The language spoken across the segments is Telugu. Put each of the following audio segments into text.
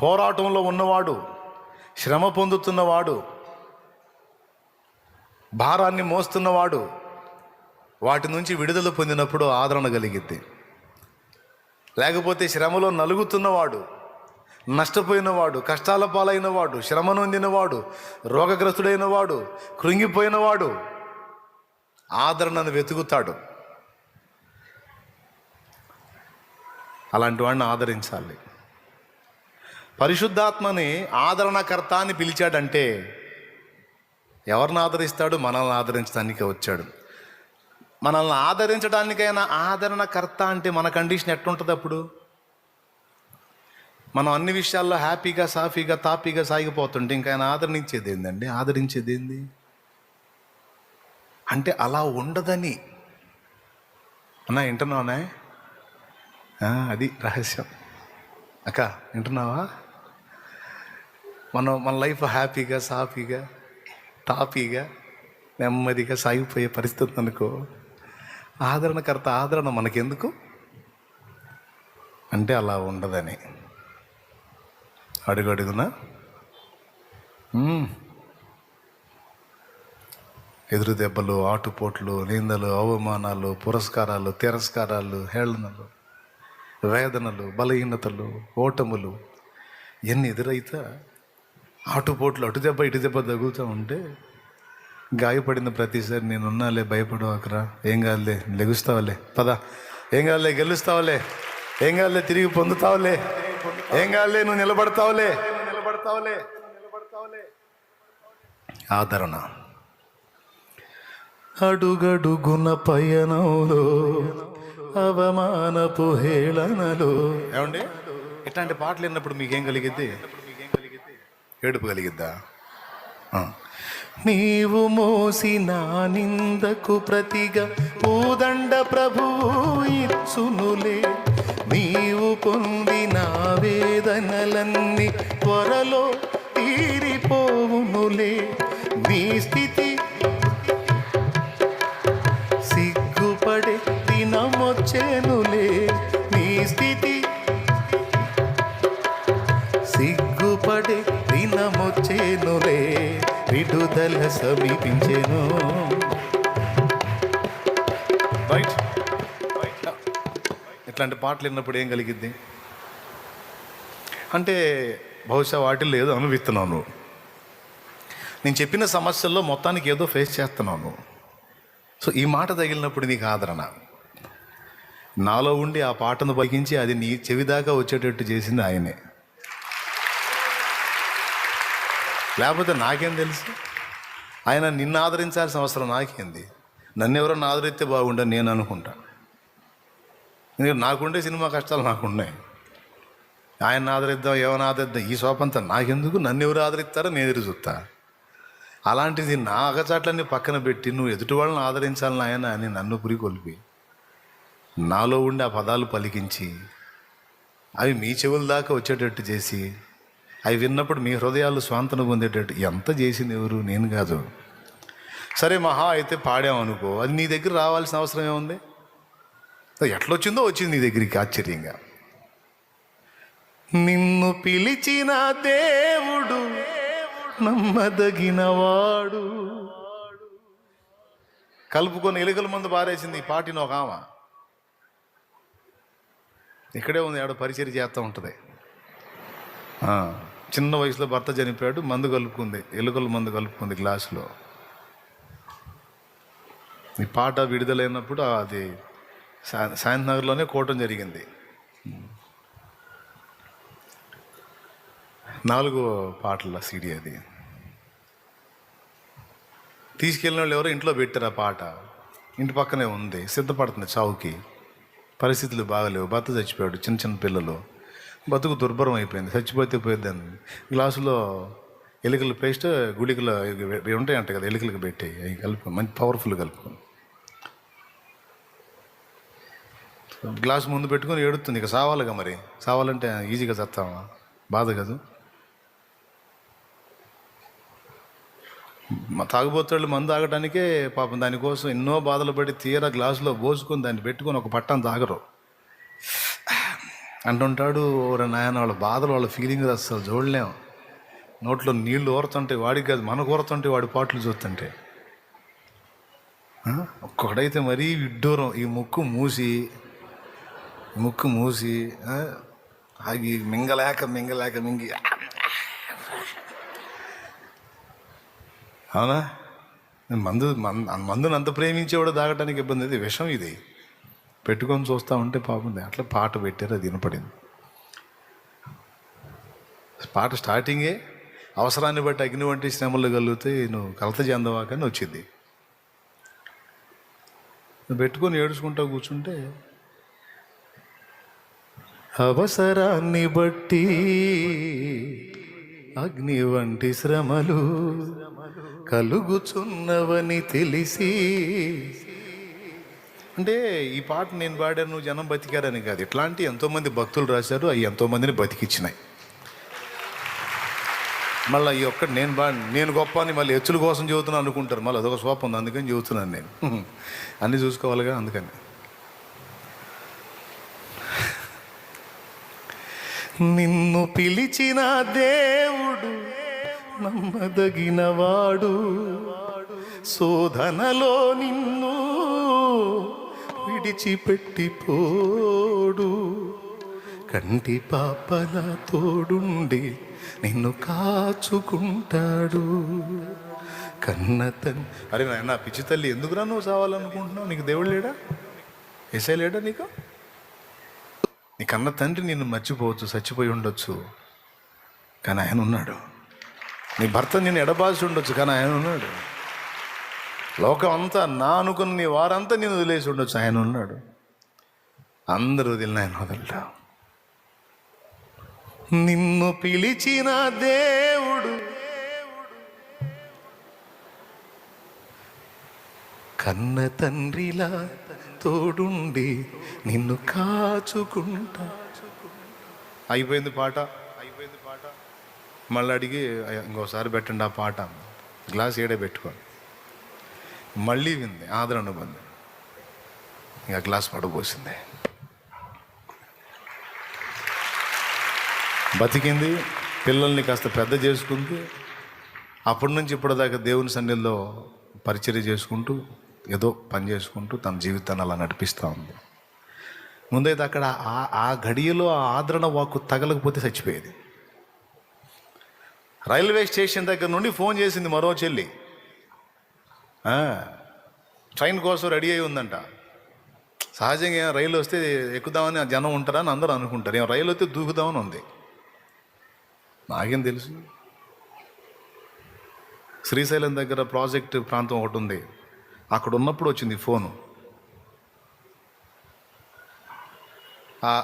పోరాటంలో ఉన్నవాడు, శ్రమ పొందుతున్నవాడు, భారాన్ని మోస్తున్నవాడు వాటి నుంచి విడుదల పొందినప్పుడు ఆదరణ కలిగిద్ది. లేకపోతే శ్రమలో నలుగుతున్నవాడు, నష్టపోయినవాడు, కష్టాల పాలైనవాడు, శ్రమ నొందినవాడు, రోగగ్రస్తుడైనవాడు, కృంగిపోయినవాడు ఆదరణను వెతుకుతాడు. అలాంటి వాడిని ఆదరించాలి. పరిశుద్ధాత్మని ఆదరణకర్త అని పిలిచాడంటే ఎవరిని ఆదరిస్తాడు? మనల్ని ఆదరించడానికే వచ్చాడు. మనల్ని ఆదరించడానికైనా ఆదరణకర్త అంటే మన కండిషన్ ఎట్లుంటుంది? అప్పుడు మనం అన్ని విషయాల్లో హ్యాపీగా, సాఫీగా, తాపీగా సాగిపోతుంటే ఇంకా ఆయన ఆదరించేది ఏందండి? ఆదరించేది ఏంది అంటే అలా ఉండదని. అన్నా వింటున్నావునా? అది రహస్యం. అక్క వింటున్నావా? మన లైఫ్ హ్యాపీగా, సాఫీగా, టాపీగా, నెమ్మదిగా సాగిపోయే పరిస్థితి అనుకో, ఆదరణకర్త ఆదరణ మనకెందుకు అంటే అలా ఉండదని. అడుగడుగున ఎదురు దెబ్బలు, ఆటుపోట్లు, నిందలు, అవమానాలు, పురస్కారాలు, తిరస్కారాలు, హేళనలు, వేదనలు, బలహీనతలు, ఓటములు ఎన్ని ఎదురైతే ఆటుపోట్లు, అటు దెబ్బ ఇటు దెబ్బ తగులుతూ ఉంటే గాయపడిన ప్రతిసారి నేనున్నాలే, భయపడవకరా, ఏం కాదులే, లెగుస్తావులే, పద, ఏం కాదులే, గెలుస్తావులే, ఏం కాదులే, తిరిగి పొందుతావులే, ఏం కాదులే, నువ్వు నిలబడతావులే. ఆదరణ. అడుగడుగున పయనంలో అవమానపు హేళనలు. ఏమండి, ఇట్లాంటి పాటలు విన్నప్పుడు మీకేం కలిగిద్ది? ఏడుపు కలిగిద్దా? నీవు మోసిన నిందకు ప్రతిగా పూదండ ప్రభువు ఇచ్చునులే. నీవు పొందిన వేదనలన్నీ త్వరలో తీరిపోవునులే. నీ స్థితి సిగ్గుపడే దినమొచ్చేనులే. నీ స్థితి సిగ్గుపడే దినమొచ్చేనులే. విడుదల సమీపించేను. రైట్. ఇట్లాంటి పాటలు విన్నప్పుడు ఏం కలిగిద్ది అంటే బహుశా వాటిల్లో ఏదో అనుభవిస్తున్నాను. నేను చెప్పిన సమస్యల్లో మొత్తానికి ఏదో ఫేస్ చేస్తున్నాను. సో ఈ మాట తగిలినప్పుడు నీకు ఆదరణ. నాలో ఉండి ఆ పాటను పలికించి అది నీ చెవిదాకా వచ్చేటట్టు చేసింది ఆయనే. లేకపోతే నాకేం తెలుసు? ఆయన నిన్ను ఆదరించాల్సిన అవసరం నాకేంది? నన్ను ఎవరన్నా ఆదరిస్తే బాగుండని నేను అనుకుంటా. నాకుండే సినిమా కష్టాలు నాకున్నాయి. ఆయన ఆదరిద్దాం, ఏమైనా ఆదరిద్దాం, ఈ శోపంతా నాకెందుకు? నన్ను ఎవరు ఆదరిస్తారో నేను ఎదురు చూస్తా. అలాంటిది నా అగచాట్లన్నీ పక్కన పెట్టి నువ్వు ఎదుటి వాళ్ళని ఆదరించాలని ఆయన అని నన్ను పురికొల్పి నాలో ఉండి ఆ పదాలు పలికించి అవి మీ చెవుల దాకా వచ్చేటట్టు చేసి అవి విన్నప్పుడు మీ హృదయాలు స్వాంతన పొందేటట్టు ఎంత చేసింది ఎవరు? నేను కాదు. సరే మహా అయితే పాడామనుకో, అది నీ దగ్గర రావాల్సిన అవసరం ఏముంది? ఎట్లొచ్చిందో వచ్చింది నీ దగ్గరికి ఆశ్చర్యంగా. నిన్ను పిలిచిన దేవుడు నమ్మదగినవాడు. కలుపుకొని ఎలుకల మందు పారేసింది ఈ పాటిని ఒక ఆమె. ఇక్కడే ఉంది, ఆడ పరిచయం చేస్తూ ఉంటుంది. చిన్న వయసులో భర్త చనిపోయాడు, మందు కలుపుకుంది, ఎలుకల మందు కలుపుకుంది గ్లాసులో. ఈ పాట విడుదలైనప్పుడు అది శాంతినగర్లోనే కోవటం జరిగింది. 4వ పాటల సీడీ అది. తీసుకెళ్ళిన వాళ్ళు ఎవరో ఇంట్లో పెట్టారు ఆ పాట. ఇంటి పక్కనే ఉంది, సిద్ధపడుతుంది చావుకి. పరిస్థితులు బాగలేవు, భర్త చచ్చిపోయాడు, చిన్న చిన్న పిల్లలు, బతుకు దుర్భరం అయిపోయింది, చచ్చిపోతే పోయేద్దాన్ని. గ్లాసులో ఎలుకల పేస్ట్, గుళికలు ఉంటాయంట కదా, ఎలుకలకు పెట్టి అవి కలుపుకొని మంచి పవర్ఫుల్ కలుపుకొని గ్లాసు ముందు పెట్టుకొని ఏడుతుంది. ఇక సావాలిగా, మరి సావాలంటే ఈజీగా చస్తావా? బాధ కదా. తాగుబోతాళ్ళు మందు తాగడానికే పాపం దానికోసం ఎన్నో బాధలు పడి తీరా గ్లాసులో పోసుకొని దాన్ని పెట్టుకొని ఒక పట్టం తాగరు. అంటుంటాడు, ఓరే నాయన వాళ్ళ బాధలు వాళ్ళ ఫీలింగ్ అసలు చూడలేం. నోట్లో నీళ్లు ఊరుతుంటే వాడికి కాదు మనకు ఊరుతుంటే వాడి పాటలు చూస్తుంటే. ఒక్కొక్కడైతే మరీ విడ్డూరం, ఈ ముక్కు మూసి ఆగి మింగలేక మింగి అవునా. మందుని అంత ప్రేమించేవాడు తాగటానికి ఇబ్బంది. అది విషం, ఇది పెట్టుకొని చూస్తూ ఉంటే పాపం. అట్లా పాట పెట్టారు, అది వినపడింది. పాట స్టార్టింగే అవసరాన్ని బట్టి అగ్ని వంటి శ్రమలు కలిగితే నువ్వు కలత చెందవా కానీ వచ్చింది. నువ్వు పెట్టుకొని ఏడుచుకుంటా కూర్చుంటే అవసరాన్ని బట్టి అగ్ని వంటి శ్రమలు కలుగుచున్నవని తెలిసి. అంటే ఈ పాట నేను పాడాను జనం బతికారని కాదు, ఇట్లాంటి ఎంతోమంది భక్తులు రాశారు, అవి ఎంతోమందిని బతికిచ్చినాయి. మళ్ళీ ఈ ఒక్కటి నేను గొప్ప అని మళ్ళీ హెచ్చుల కోసం చెబుతున్నాను అనుకుంటారు. మళ్ళీ అదొక స్వప్నం ఉంది, అందుకని చెబుతున్నాను నేను. అన్నీ చూసుకోవాలిగా, అందుకని. నిన్ను పిలిచిన దేవుడు నమ్మదగినవాడు, శోధనలో నిన్ను విడిచిపెట్టిపోడు, కంటి పాపల తోడుండి నిన్ను కాచుకుంటాడు, కన్నతన్. అరే నాయన పిచ్చి తల్లి, ఎందుకురా నువ్వు చావాలనుకుంటున్నావు? నీకు దేవుడు లేడా? ఏసై లేడా నీకు? నీ కన్న తండ్రి నిన్ను మర్చిపోవచ్చు, చచ్చిపోయి ఉండొచ్చు, కానీ ఆయన ఉన్నాడు. నీ భర్త నిన్ను ఎడబాల్సి ఉండొచ్చు, కానీ ఆయన ఉన్నాడు. లోకం అంతా నా అనుకున్న నీ వారంతా నేను వదిలేసి ఉండొచ్చు, ఆయన ఉన్నాడు. అందరూ వదిలిన ఆయన వదలడా. నిన్ను పిలిచిన దేవుడు కన్న తండ్రిలా తోడుండి నిన్ను కాచుకుంటా. అయిపోయింది పాట. మళ్ళీ అడిగి ఇంకోసారి పెట్టండి ఆ పాట, గ్లాస్ ఏడే పెట్టుకోండి. మళ్ళీ వింది, ఆదరణ బంది, ఇంకా గ్లాస్ పడబోసింది. బతికింది, పిల్లల్ని కాస్త పెద్ద చేసుకుంది. అప్పటి నుంచి ఇప్పటిదాకా దేవుని సన్నిధిలో పరిచర్య చేసుకుంటూ ఏదో పని చేసుకుంటూ తన జీవితాన్ని అలా నడిపిస్తూ ఉంది. ముందైతే అక్కడ ఆ గడియలో ఆ ఆదరణ వాక్కు తగలకపోతే చచ్చిపోయేది. రైల్వే స్టేషన్ దగ్గర నుండి ఫోన్ చేసింది మరో చెల్లి, ట్రైన్ కోసం రెడీ అయి ఉందంట. సహజంగా రైలు వస్తే ఎక్కుదామని జనం ఉంటారా అని అందరూ అనుకుంటారు, ఏం రైలు వస్తే దూకుదామని ఉంది. నాకేం తెలుసు. శ్రీశైలం దగ్గర ప్రాజెక్ట్ ప్రాంతం ఒకటి ఉంది, అక్కడ ఉన్నప్పుడు వచ్చింది ఫోను.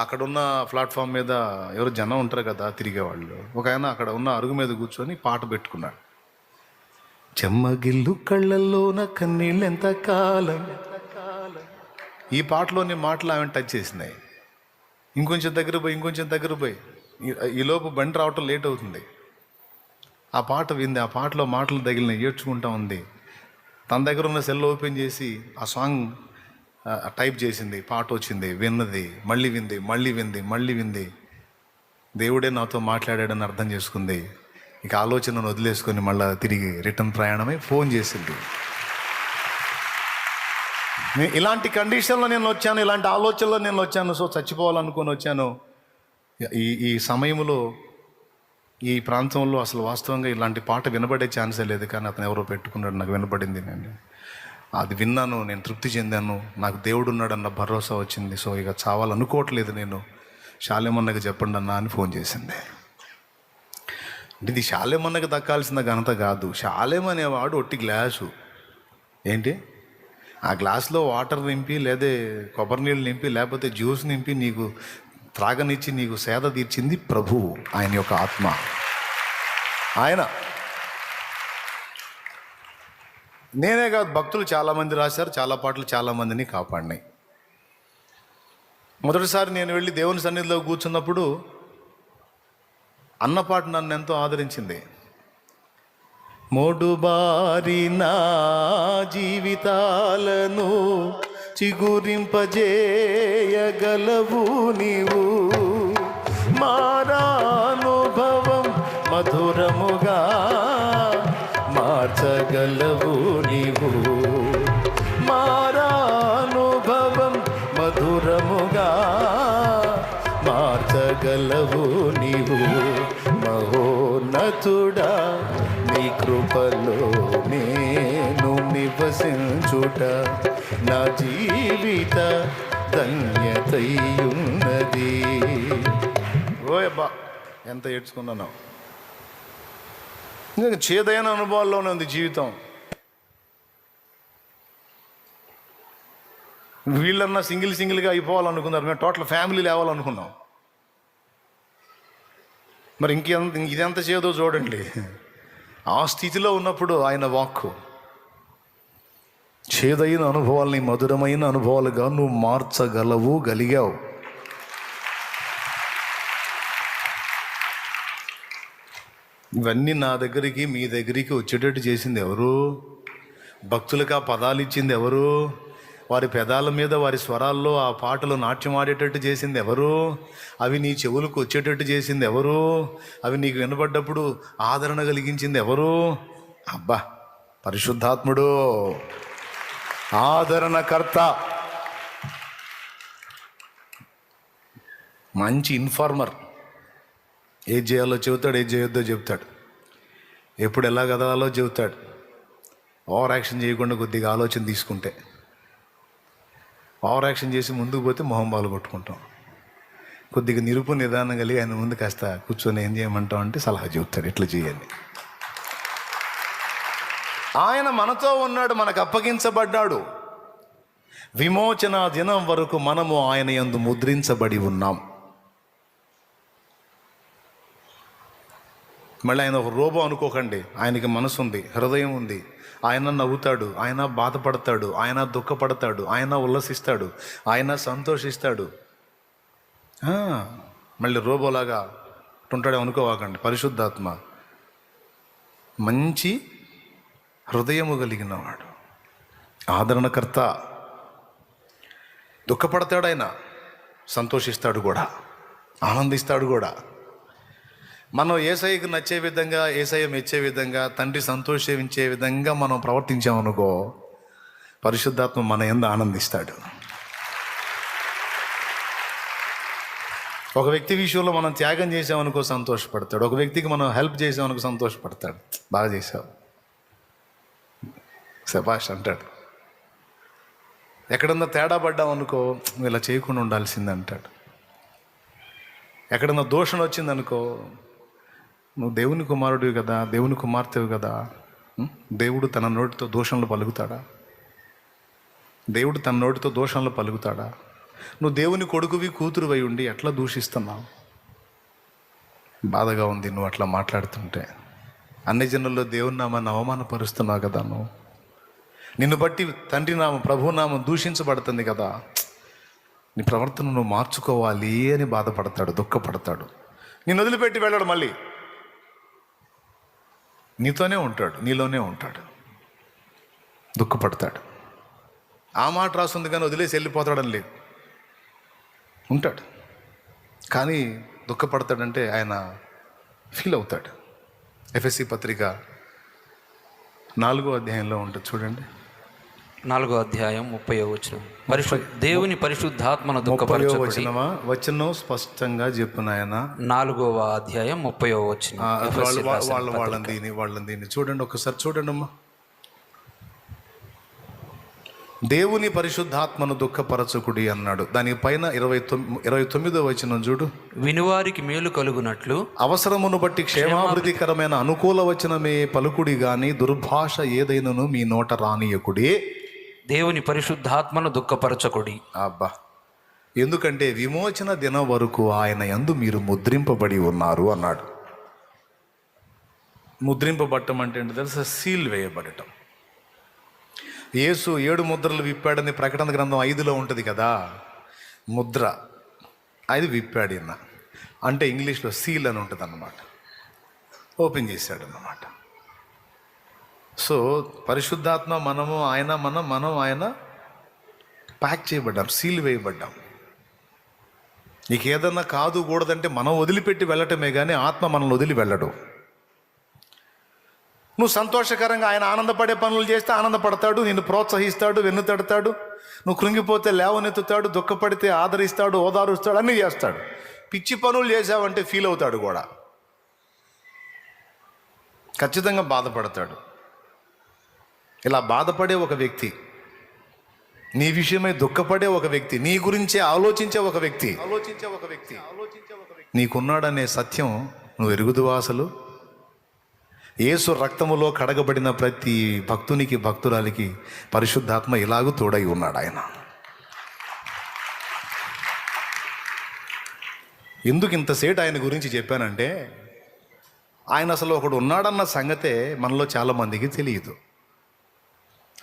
అక్కడున్న ప్లాట్ఫామ్ మీద ఎవరు జనం ఉంటారు కదా తిరిగేవాళ్ళు, ఒక ఆయన అక్కడ ఉన్న అరుగు మీద కూర్చొని పాట పెట్టుకున్నాడు. చెమ్మగిల్లు కళ్ళల్లోన కన్నీళ్ళు ఎంత కాలం. ఈ పాటలోని మాటలు ఆమె టచ్ చేసినాయి. ఇంకొంచెం దగ్గర పోయి ఈలోపు బండి రావటం లేట్ అవుతుంది. ఆ పాట వింది, ఆ పాటలో మాటలు తగిలిన ఏడ్చుకుంటా ఉంది. తన దగ్గర ఉన్న సెల్ ఓపెన్ చేసి ఆ సాంగ్ టైప్ చేసింది, పాట వచ్చింది, విన్నది, మళ్ళీ వింది. దేవుడే నాతో మాట్లాడాడని అర్థం చేసుకుంది. ఇక ఆలోచనను వదిలేసుకొని మళ్ళీ తిరిగి రిటర్న్ ప్రయాణమై ఫోన్ చేసింది. ఇలాంటి కండిషన్లో నేను వచ్చాను, ఇలాంటి ఆలోచనలో నేను వచ్చాను. సో చచ్చిపోవాలనుకొని వచ్చాను. ఈ సమయంలో ఈ ప్రాంతంలో అసలు వాస్తవంగా ఇలాంటి పాట వినబడే ఛాన్సే లేదు, కానీ అతను ఎవరో పెట్టుకున్నాడు, నాకు వినపడింది. నేను అది విన్నాను, నేను తృప్తి చెందాను, నాకు దేవుడు ఉన్నాడన్న భరోసా వచ్చింది. సో ఇక చావాలనుకోవట్లేదు నేను, శాలేమన్నకి చెప్పండి అన్నా అని ఫోన్ చేసింది. అంటే ఇది శాలేమన్నకి దక్కాల్సిన ఘనత కాదు. శాలేం అనేవాడు ఒట్టి గ్లాసు ఏంటి, ఆ గ్లాస్లో వాటర్ నింపి, లేదా కొబ్బరి నీళ్ళు నింపి, లేకపోతే జ్యూస్ నింపి నీకు త్రాగనిచ్చి నీకు సేద తీర్చింది ప్రభువు, ఆయన యొక్క ఆత్మ. ఆయన నేనే కాదు, భక్తులు చాలామంది రాశారు, చాలా పాటలు చాలామందిని కాపాడినాయి. మొదటిసారి నేను వెళ్ళి దేవుని సన్నిధిలో కూర్చున్నప్పుడు అన్నపాట నన్ను ఎంతో ఆదరించింది. మోడుబారిన జీవితాలను చిగురింపజేయగలవు నీవు, సర్వోన్నతుడా నీ కృపలో నేను నివసించుట నా జీవిత ధన్యతయున్నది. ఓయబ్బా ఎంత ఏడ్చుకున్నాను. ఇంకా చేదైన అనుభవాల్లోనే ఉంది జీవితం. వీళ్ళన్నా సింగిల్గా అయిపోవాలనుకున్నారు, మేము టోటల్ ఫ్యామిలీ లేవాలనుకున్నాం. మరి ఇదెంత చేదో చూడండి. ఆ స్థితిలో ఉన్నప్పుడు ఆయన వాక్కు చేదైన అనుభవాల్ని మధురమైన అనుభవాలుగా నువ్వు గలిగావు. ఇవన్నీ నా దగ్గరికి మీ దగ్గరికి వచ్చేటట్టు చేసింది ఎవరు? భక్తులకు ఆ పదాలు ఇచ్చింది ఎవరు? వారి పెదాల మీద వారి స్వరాల్లో ఆ పాటలు నాట్యం ఆడేటట్టు చేసింది ఎవరు? అవి నీ చెవులకు వచ్చేటట్టు చేసింది ఎవరు? అవి నీకు వినబడ్డప్పుడు ఆదరణ కలిగించింది ఎవరు? అబ్బా, పరిశుద్ధాత్ముడు, ఆదరణకర్త, మంచి ఇన్ఫార్మర్. ఏది చేయాలో చెబుతాడు, ఏది చేయొద్దో చెబుతాడు, ఎప్పుడు ఎలా కదలాలో చెబుతాడు. ఓవర్ యాక్షన్ చేయకుండా కొద్దిగా ఆలోచన తీసుకుంటే, ఓవర్ యాక్షన్ చేసి ముందుకు పోతే మొహం బాలు కొట్టుకుంటాం. కొద్దిగా నిదానం కలిగి ఆయన ముందు కాస్త కూర్చొని ఏం చేయమంటాం అంటే సలహా చెబుతాడు, ఎట్లా చేయండి. ఆయన మనతో ఉన్నాడు, మనకు అప్పగించబడ్డాడు. విమోచన దినం వరకు మనము ఆయన యందు ముద్రించబడి ఉన్నాం. మళ్ళీ ఆయన ఒక రోబో అనుకోకండి. ఆయనకి మనసు ఉంది, హృదయం ఉంది. ఆయన నవ్వుతాడు, ఆయన బాధపడతాడు, ఆయన దుఃఖపడతాడు, ఆయన ఉల్లసిస్తాడు, ఆయన సంతోషిస్తాడు. మళ్ళీ రోబోలాగా ఉంటాడే అనుకోవాకండి. పరిశుద్ధాత్మ మంచి హృదయము కలిగినవాడు, ఆదరణకర్త. దుఃఖపడతాడు, ఆయన సంతోషిస్తాడు కూడా, ఆనందిస్తాడు కూడా. మనం యేసయ్యకు నచ్చే విధంగా, యేసయ్య మెచ్చే విధంగా, తండ్రి సంతోషించే విధంగా మనం ప్రవర్తించామనుకో, పరిశుద్ధాత్మ మన యందు ఆనందిస్తాడు. ఒక వ్యక్తి విషయంలో మనం త్యాగం చేసామనుకో సంతోషపడతాడు. ఒక వ్యక్తికి మనం హెల్ప్ చేసామనుకో సంతోషపడతాడు. బాగా చేసావు, శభాష్ అంటాడు. ఎక్కడన్నా తేడా పడ్డామనుకో, నువ్వు ఇలా చేయకుండా ఉండాల్సింది అంటాడు. ఎక్కడన్నా దోషణ వచ్చిందనుకో, నువ్వు దేవుని కుమారుడివి కదా, దేవుని కుమార్తెవి కదా, దేవుడు తన నోటితో దోషణలు పలుకుతాడా? దేవుడు తన నోటితో దోషణలు పలుకుతాడా? నువ్వు దేవుని కొడుకువి, కూతురువై ఉండి ఎట్లా దూషిస్తున్నావు? బాధగా ఉంది నువ్వు అట్లా మాట్లాడుతుంటే. అన్ని జనుల్లో దేవుని నామాన్ని అవమానపరుస్తున్నావు కదా. నిన్ను బట్టి తండ్రి నామం, ప్రభు నామం దూషించబడుతుంది కదా. నీ ప్రవర్తన నువ్వు మార్చుకోవాలి అని బాధపడతాడు, దుఃఖపడతాడు. నిన్ను వదిలిపెట్టి వెళ్ళాడు, మళ్ళీ నీతోనే ఉంటాడు, నీలోనే ఉంటాడు, దుఃఖపడతాడు. ఆ మాట రాస్తుంది కానీ వదిలేసి వెళ్ళిపోతాడని లేదు, ఉంటాడు. కానీ దుఃఖపడతాడంటే ఆయన ఫీల్ అవుతాడు. ఎఫెసీ పత్రిక 4వ అధ్యాయంలో ఉంటుంది చూడండి. 4వ అధ్యాయం 30వ వచనం. దేవుని పరిశుద్ధాత్మను దుఃఖపరచకుడి. వచనం స్పష్టంగా చెప్పిన ఆయన 4వ అధ్యాయం 30వ వచనం. వాళ్ళని దీన్ని చూడండి, ఒకసారి చూడండి అమ్మా. దేవుని పరిశుద్ధాత్మను దుఃఖపరచకుడి అన్నాడు. దాని పైన 29వ వచనం చూడు. వినువారికి మేలు కలుగునట్లు అవసరమును బట్టి క్షేమాభివృద్ధికరమైన అనుకూల వచనమే పలుకుడి గాని దుర్భాష ఏదైనను మీ నోట రానియకుడి. దేవుని పరిశుద్ధాత్మను దుఃఖపరచకుడి. అబ్బా, ఎందుకంటే విమోచన దినం వరకు ఆయన యందు మీరు ముద్రింపబడి ఉన్నారు అన్నాడు. ముద్రింపబడటం అంటే ఏంటి తెలుసా? సీల్ వేయబడటం. యేసు 7 ముద్రలు విప్పాడని ప్రకటన గ్రంథం 5లో ఉంటుంది కదా. ముద్ర అది విప్పాడు ఈయన అంటే ఇంగ్లీష్లో సీల్ అని ఉంటుంది అన్నమాట. ఓపెన్ చేశాడు అన్నమాట. సో పరిశుద్ధాత్మ మనము ఆయన మనం ఆయన ప్యాక్ చేయబడ్డాం, సీల్ వేయబడ్డాం. నీకు ఏదన్నా కాదు కూడదంటే మనం వదిలిపెట్టి వెళ్ళటమే కానీ ఆత్మ మనల్ని వదిలి వెళ్ళడు. నువ్వు సంతోషకరంగా ఆయన ఆనందపడే పనులు చేస్తే ఆనందపడతాడు, నిన్ను ప్రోత్సహిస్తాడు, వెన్నుతడతాడు. నువ్వు కృంగిపోతే లేవనెత్తుతాడు, దుఃఖపడితే ఆదరిస్తాడు, ఓదారుస్తాడు, అన్నీ చేస్తాడు. పిచ్చి పనులు చేసావంటే ఫీల్ అవుతాడు కూడా. ఖచ్చితంగా బాధపడతాడు. ఇలా బాధపడే ఒక వ్యక్తి, నీ విషయమై దుఃఖపడే ఒక వ్యక్తి, నీ గురించే ఆలోచించే ఒక వ్యక్తి నీకున్నాడనే సత్యం నువ్వు ఎరుగుదువా? అసలు యేసు రక్తములో కడగబడిన ప్రతి భక్తునికి, భక్తురాలికి పరిశుద్ధాత్మ ఇలాగూ తోడై ఉన్నాడు. ఆయన ఎందుకు ఇంతసేటు ఆయన గురించి చెప్పానంటే, ఆయన అసలు ఒకడు ఉన్నాడన్న సంగతే మనలో చాలామందికి తెలియదు.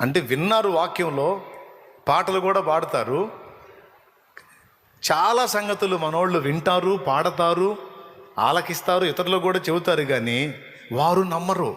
అంటే విన్నారు, వాక్యంలో పాటలు కూడా పాడతారు, చాలా సంగతులు మనోళ్ళు వింటారు, పాడతారు, ఆలకిస్తారు, ఇతరులు కూడా చెబుతారు, కానీ వారు నమ్మరు.